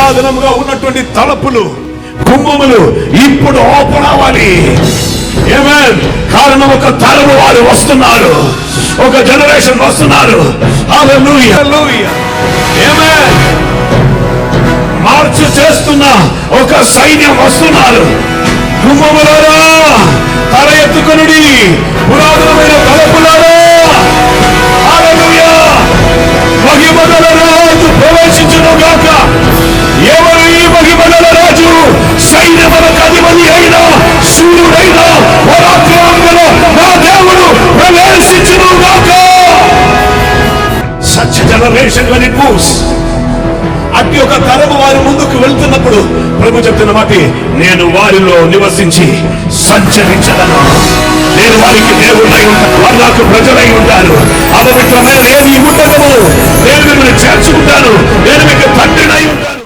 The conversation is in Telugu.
పురాతనముగా ఉన్నటువంటి తలుపులు, కుంభములు ఇప్పుడు ఓపెన్ అవ్వాలి. ఆమేన్. కారణం ఒక తరము వారు వస్తున్నారు, ఒక జనరేషన్ వస్తున్నారు. హల్లెలూయా, హల్లెలూయా. ఆమేన్. మార్చు చేస్తున్న ఒక సైన్యం వస్తున్నారు. కుంభములారా తల ఎత్తుకొనుడి, పురాతనమైన తలుపులారా. హల్లెలూయా. మహిమగల రాజు ప్రవేశించును గాక. ఎవరు ఈ మహిమగల రాజు? సైన్యములకు అధిపతి అయిన సూర్యుడైన పరాక్రమంలో నా దేవుడు ప్రవేశించును గాక. Such generation when it moves. అట్టి ఒక తరము వారి ముందుకు వెళ్తున్నప్పుడు ప్రభు చెప్తున్న మాట, నేను వారిలో నివసించి సంచరించదను. నేను వారికి దేవుడై ఉంటాను, వారు నాకు ప్రజలై ఉంటారు. అపవిత్రమైన ఏది ఉండదు. నేను మిమ్మల్ని చేర్చుకుంటాను. నేను మీకు తండ్రినై ఉంటాను.